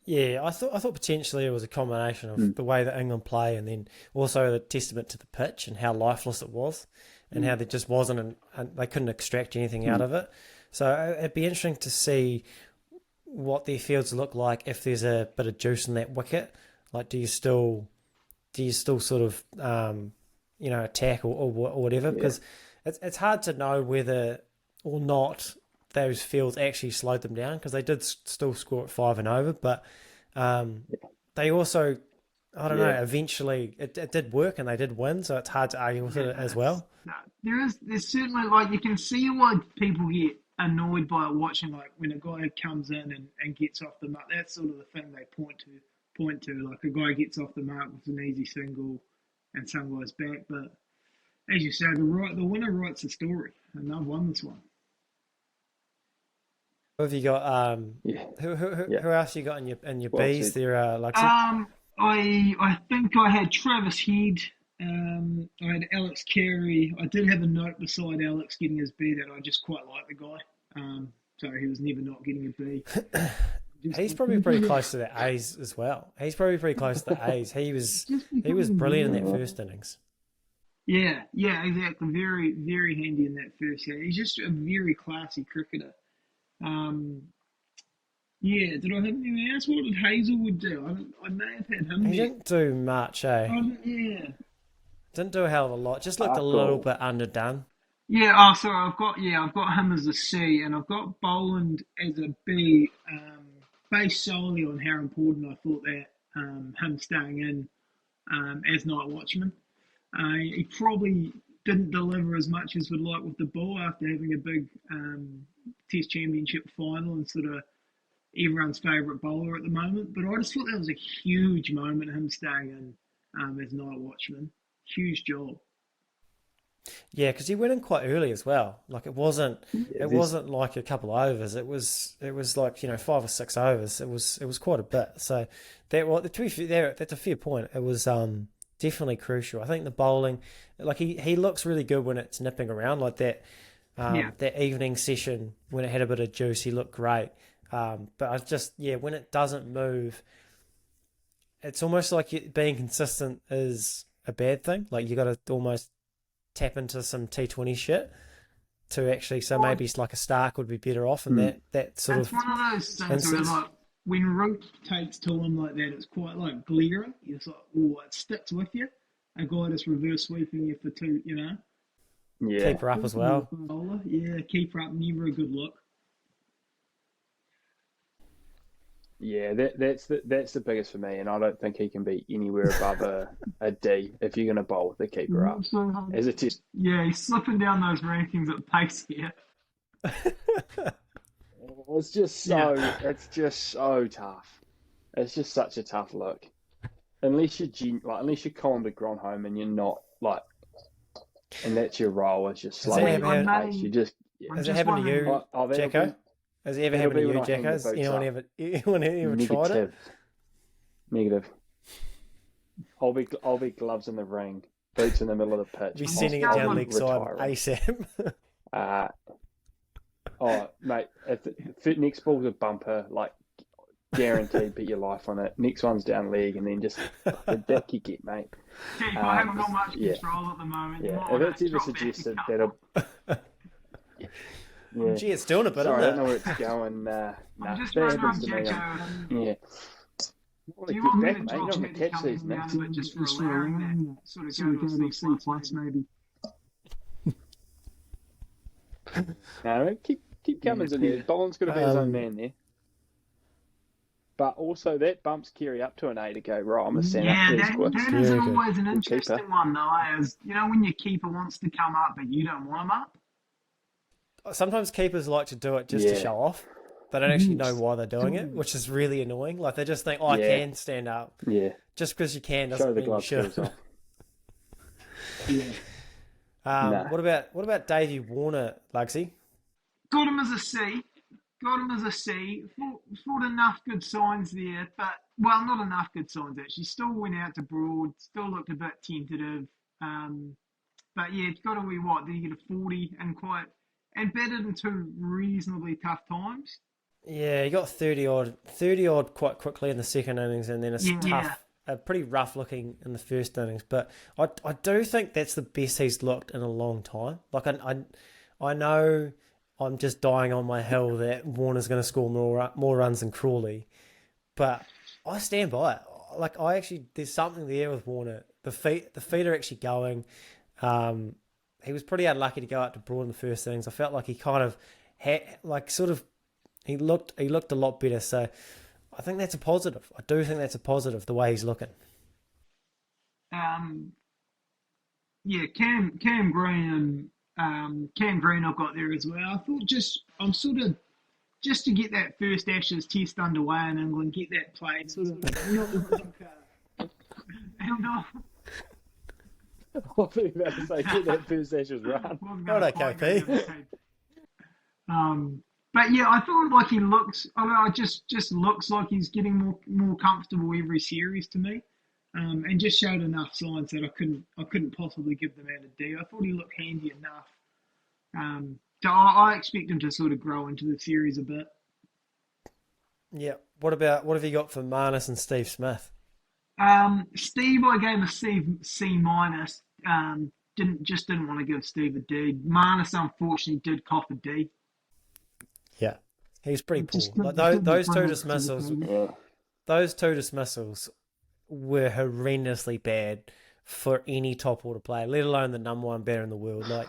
Speaker 3: Yeah, I thought potentially it was a combination of the way that England play, and then also the testament to the pitch and how lifeless it was, and how there just wasn't, and they couldn't extract anything out of it. So it'd be interesting to see what their fields look like if there's a bit of juice in that wicket. Like, do you still sort of attack or whatever? Because it's hard to know whether or not those fields actually slowed them down, because they did still score at 5 and over, but they also, I don't know, eventually it did work and they did win, so it's hard to argue with it as well.
Speaker 4: No, there's certainly, like, you can see why people get annoyed by it watching, like when a guy comes in and gets off the mark. That's sort of the thing they point to, like a guy gets off the mark with an easy single and some guy's back. But as you say, the winner writes the story, and they've won this one.
Speaker 3: Who have you got? Who else you got in your bees there, Lugsy?
Speaker 4: I think I had Travis Head. I had Alex Carey. I did have a note beside Alex getting his B that I just quite like the guy. So he was never not getting a B.
Speaker 3: He's probably pretty close to the A's as well. He's probably pretty close to the A's. He was brilliant in that first innings.
Speaker 4: Yeah, exactly. Very, very handy in that first year. He's just a very classy cricketer. Yeah, did I have anything else? What did Hazelwood do? I may have had him.
Speaker 3: He didn't do much, eh?
Speaker 4: Yeah.
Speaker 3: Didn't do a hell of a lot. Just looked a little bit underdone.
Speaker 4: Yeah. Sorry. I've got him as a C, and I've got Boland as a B, based solely on how important I thought that him staying in as night watchman. He probably didn't deliver as much as we'd like with the ball after having a big Test Championship final and sort of everyone's favourite bowler at the moment. But I just thought that was a huge moment, him staying in as night watchman. Huge job.
Speaker 3: Yeah, because he went in quite early as well. Like it wasn't
Speaker 5: Yeah,
Speaker 3: wasn't like a couple of overs. It was like 5 or 6 overs. It was quite a bit. So to be fair, that's a fair point. It was definitely crucial. I think the bowling, like he looks really good when it's nipping around like that. That evening session when it had a bit of juice, he looked great. But I just when it doesn't move, it's almost like being consistent is a bad thing. Like you got to almost tap into some T20 shit to actually. So maybe it's like a Stark would be better off, and that sort
Speaker 4: It's
Speaker 3: of.
Speaker 4: one of those things where, like, when root takes to him like that, it's quite like glaring. It's like, oh, it sticks with you. A guy just reverse sweeping you for two,
Speaker 5: Yeah.
Speaker 3: Keep her up as well.
Speaker 4: Yeah, keep her up. Never a good look.
Speaker 5: Yeah, that's the biggest for me, and I don't think he can be anywhere above a D if you're going to bowl with the keeper up as a test.
Speaker 4: Yeah, he's slipping down those rankings at pace here.
Speaker 5: It's just so tough. It's just such a tough look. Unless you're Colin de Grandhomme and you're not like, and that's your role. It's just slowing pace. You just.
Speaker 3: Has it happened to you, Jacko? Has it ever happened to you, Jacko? Has anyone ever tried it?
Speaker 5: Negative. I'll be gloves in the ring, boots in the middle of the pitch.
Speaker 3: Be sending it down leg side ASAP.
Speaker 5: Mate, if the next ball's a bumper, like guaranteed, bet your life on it. Next one's down leg, and then just the dick you get, mate.
Speaker 4: Keith, I haven't got much control at the moment.
Speaker 5: Yeah, if it's ever suggested that'll. Yeah.
Speaker 3: Gee, it's doing a bit,
Speaker 5: Sorry,
Speaker 3: isn't it?
Speaker 5: I don't know where it's going.
Speaker 4: I'm just
Speaker 5: that
Speaker 4: trying
Speaker 5: happens
Speaker 4: to
Speaker 5: to me.
Speaker 4: Jacko.
Speaker 5: Yeah.
Speaker 4: Do you want me to
Speaker 5: mate.
Speaker 4: drop
Speaker 5: Don't
Speaker 4: Jacko
Speaker 5: catch these, mate.
Speaker 4: down to it just for allowing that sort of go to a C plus maybe?
Speaker 5: No, keep Cummins in there. Boland's got to be his own man there. But also that bumps Kerry up to an A to go, right, I'm a stand up there, squad.
Speaker 4: That is always an interesting one though, as when your keeper wants to come up but you don't want him up.
Speaker 3: Sometimes keepers like to do it just to show off. They don't actually know why they're doing it, which is really annoying. Like they just think, I can stand up.
Speaker 5: Yeah.
Speaker 3: Just because you can doesn't mean you should.
Speaker 5: Off.
Speaker 3: What about Davey Warner, Lugsy?
Speaker 4: Got him as a C. Thought enough good signs there, but not enough good signs actually. Still went out to Broad. Still looked a bit tentative. But yeah, it's got to be what? Did he get a 40 and batted in two reasonably tough times?
Speaker 3: Yeah, he got 30 odd quite quickly in the second innings, and then a pretty rough looking in the first innings. But I do think that's the best he's looked in a long time. Like I know I'm just dying on my hill that Warner's going to score more runs than Crawley, but I stand by it. Like there's something there with Warner. The feet are actually going. He was pretty unlucky to go out to Broad in the first innings. I felt like he kind of had he looked a lot better. So I think that's a positive. I do think that's a positive the way he's looking.
Speaker 4: Cam Green and Cam Green I've got there as well. I thought just to get that first Ashes test underway in England, get that played.
Speaker 5: I was about to say, get that first Ashes run.
Speaker 3: Not okay, KP.
Speaker 4: But yeah, I thought like he looks. It just looks like he's getting more comfortable every series to me, and just showed enough signs that I couldn't possibly give the man a D. I thought he looked handy enough. So I expect him to sort of grow into the series a bit.
Speaker 3: Yeah. What have you got for Marnus and Steve Smith?
Speaker 4: Steve, I gave a C minus. Didn't want to give Steve a D. Marnus unfortunately did cop a D.
Speaker 3: Yeah, he's pretty poor. Like those two dismissals. Those two dismissals were horrendously bad for any top order player, let alone the number one batter in the world. Like,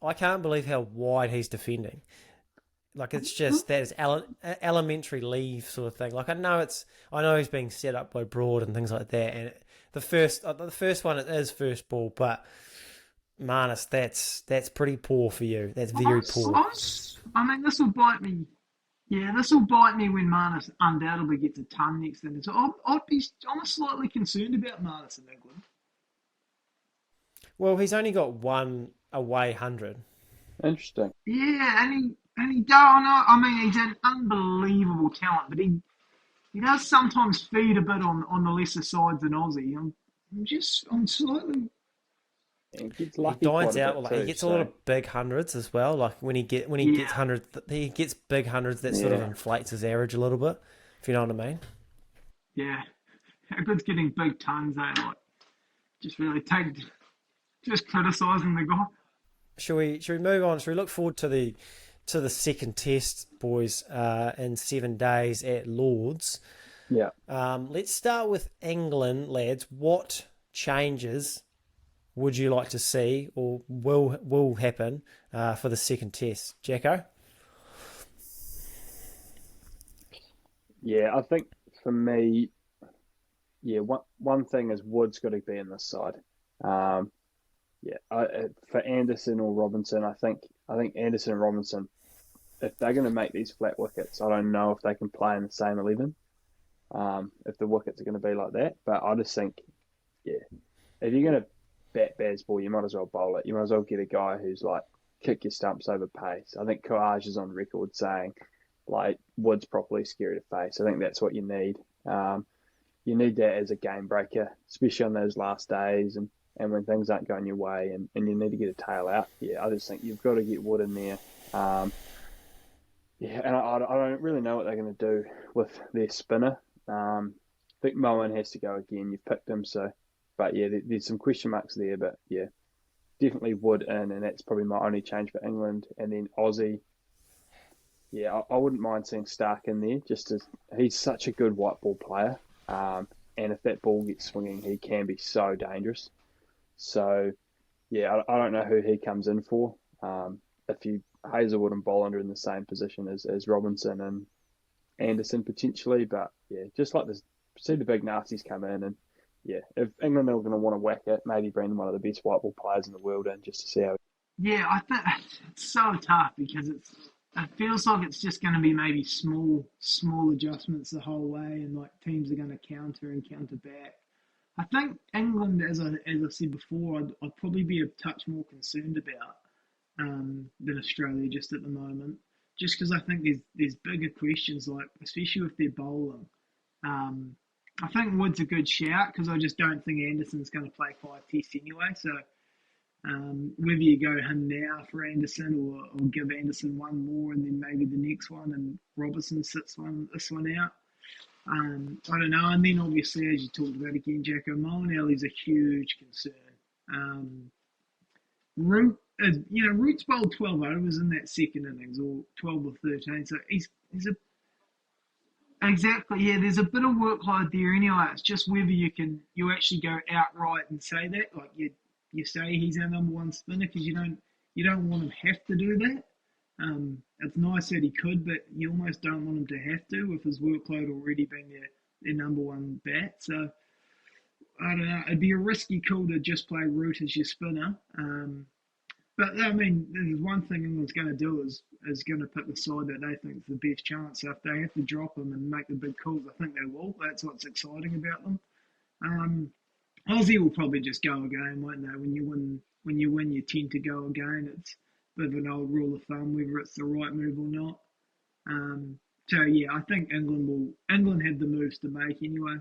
Speaker 3: I can't believe how wide he's defending. Like, it's just that is elementary leave sort of thing. Like, I know he's being set up by Broad and things like that. And the first one, it is first ball, but Marnus, that's pretty poor for you. That's very poor.
Speaker 4: I mean, this will bite me. Yeah, this will bite me when Marnus undoubtedly gets a ton next thing. So I'm slightly concerned about Marnus in England.
Speaker 3: Well, he's only got one away 100.
Speaker 5: Interesting.
Speaker 4: Yeah, and he don't know. I mean, he's an unbelievable talent, but he does sometimes feed a bit on the lesser sides than Aussie. I'm slightly.
Speaker 5: He gets
Speaker 3: He
Speaker 5: lucky quite
Speaker 3: dines
Speaker 5: a
Speaker 3: out.
Speaker 5: bit
Speaker 3: Like,
Speaker 5: too.
Speaker 3: he gets a lot of big hundreds as well. Like when he gets
Speaker 4: Yeah,
Speaker 3: hundred, he gets big hundreds that sort of
Speaker 5: Yeah.
Speaker 3: inflates his average a little bit. If you know what I mean.
Speaker 4: yeah. How good's getting big tons, eh? Like, just really just criticising the guy.
Speaker 3: Should we move on? Should we look forward to the second test, boys, in 7 days at Lords?
Speaker 5: Yeah.
Speaker 3: Let's start with England, lads. What changes would you like to see or will happen for the second test? Jacko?
Speaker 5: Yeah, I think for me, yeah, one thing is Wood's got to be in this side. Yeah, for Anderson or Robinson, I think Anderson and Robinson, if they're going to make these flat wickets, I don't know if they can play in the same 11. If the wickets are going to be like that, but I just think, yeah, if you're going to bat Bazball, you might as well bowl it. You might as well get a guy who's like kick your stumps over pace. I think Courage is on record saying like Wood's properly scary to face. I think that's what you need. You need that as a game breaker, especially on those last days and when things aren't going your way and you need to get a tail out. Yeah, I just think you've got to get Wood in there. Yeah, and I don't really know what they're going to do with their spinner. I think Moen has to go again. You've picked him, so. But yeah, there's some question marks there. But yeah, definitely Wood in, and that's probably my only change for England. And then Aussie, yeah, I wouldn't mind seeing Stark in there. Just as he's such a good white ball player, and if that ball gets swinging, he can be so dangerous. So yeah, I don't know who he comes in for. If you Hazelwood and Bollinger in the same position as Robinson and Anderson potentially, but yeah, just like this, see the big nasties come in and. Yeah, if England are going to want to whack it, maybe bring one of the best white ball players in the world in just to see how.
Speaker 4: Yeah, I think it's so tough because it feels like it's just going to be maybe small adjustments the whole way, and like teams are going to counter and counter back. I think England, as I said before, I'd probably be a touch more concerned about than Australia just at the moment, just because I think there's bigger questions, like especially with their bowling. I think Wood's a good shout because I just don't think Anderson's going to play 5 tests anyway. So whether you go him now for Anderson or give Anderson one more and then maybe the next one and Robertson sits this one out, I don't know. And then obviously, as you talked about again, Jacko Molinelli's a huge concern. Root's bowled 12 overs in that second innings, or 12 or 13. So he's a exactly, yeah. There's a bit of workload there anyway. It's just whether you actually go outright and say that, like you say he's our number one spinner, because you don't want him have to do that. It's nice that he could, but you almost don't want him to have to with his workload already being their number one bat. So I don't know. It'd be a risky call to just play Root as your spinner. But I mean, there's one thing England's going to do is going to pick the side that they think is the best chance. So if they have to drop them and make the big calls, I think they will. That's what's exciting about them. Aussie will probably just go again, won't they? When you win, you tend to go again. It's a bit of an old rule of thumb, whether it's the right move or not. So yeah, I think England have the moves to make anyway.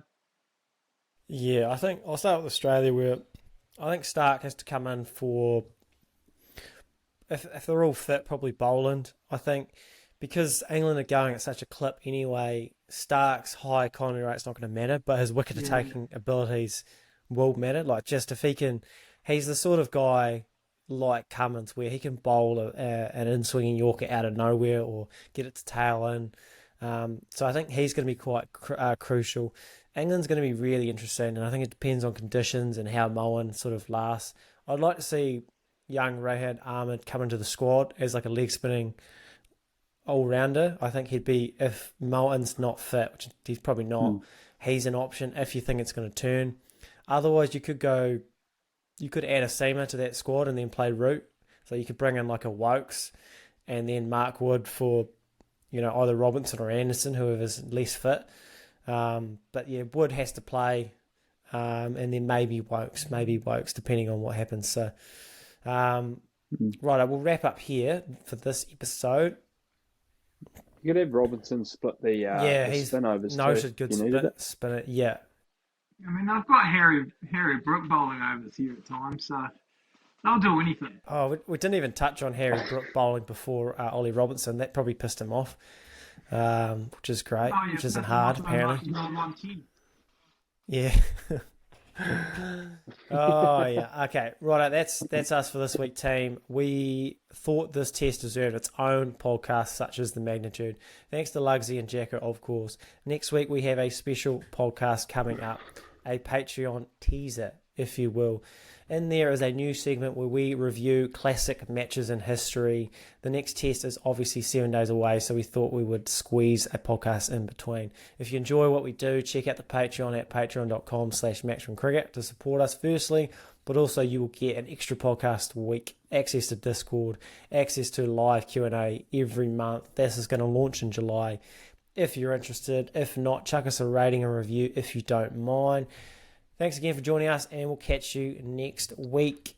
Speaker 3: Yeah, I think I'll start with Australia, where I think Stark has to come in for. If they're all fit, probably Boland. I think because England are going at such a clip anyway, Stark's high economy rate's not going to matter, but his wicket-taking abilities will matter. Like, just if he can, he's the sort of guy like Cummins where he can bowl an in-swinging Yorker out of nowhere or get its tail in. So I think he's going to be quite crucial. England's going to be really interesting, and I think it depends on conditions and how Moen sort of lasts. I'd like to see young Rayhan Ahmed come into the squad as like a leg spinning all-rounder. I think he'd be, if Moen's not fit, which he's probably not, he's an option if you think it's going to turn. Otherwise, you could add a seamer to that squad and then play Root. So you could bring in like a Wokes and then Mark Wood for, either Robinson or Anderson, whoever's less fit. But yeah, Wood has to play, and then maybe Wokes, depending on what happens. So, Right, we'll wrap up here for this episode.
Speaker 5: You could have Robinson split the
Speaker 3: He's
Speaker 5: spin overs
Speaker 3: noted
Speaker 5: too.
Speaker 3: good
Speaker 5: You needed it.
Speaker 3: spinner. Yeah.
Speaker 4: I mean, they've got Harry Brook bowling overs here at times, so they'll do anything.
Speaker 3: Oh, we didn't even touch on Harry Brook bowling before Ollie Robinson. That probably pissed him off, which is great, which isn't hard, apparently. Yeah. Oh, yeah. Okay, right. That's us for this week, team. We thought this test deserved its own podcast, such as the magnitude. Thanks to Lugsy and Jacko, of course. Next week, we have a special podcast coming up, a Patreon teaser, if you will. In there is a new segment where we review classic matches in history. The next test is obviously 7 days away, so we thought we would squeeze a podcast in between. If you enjoy what we do, check out the Patreon at patreon.com/matchroomcricket to support us firstly, but also you will get an extra podcast a week, access to Discord, access to live Q&A every month. This is going to launch in July if you're interested. If not, chuck us a rating and review if you don't mind. Thanks again for joining us, and we'll catch you next week.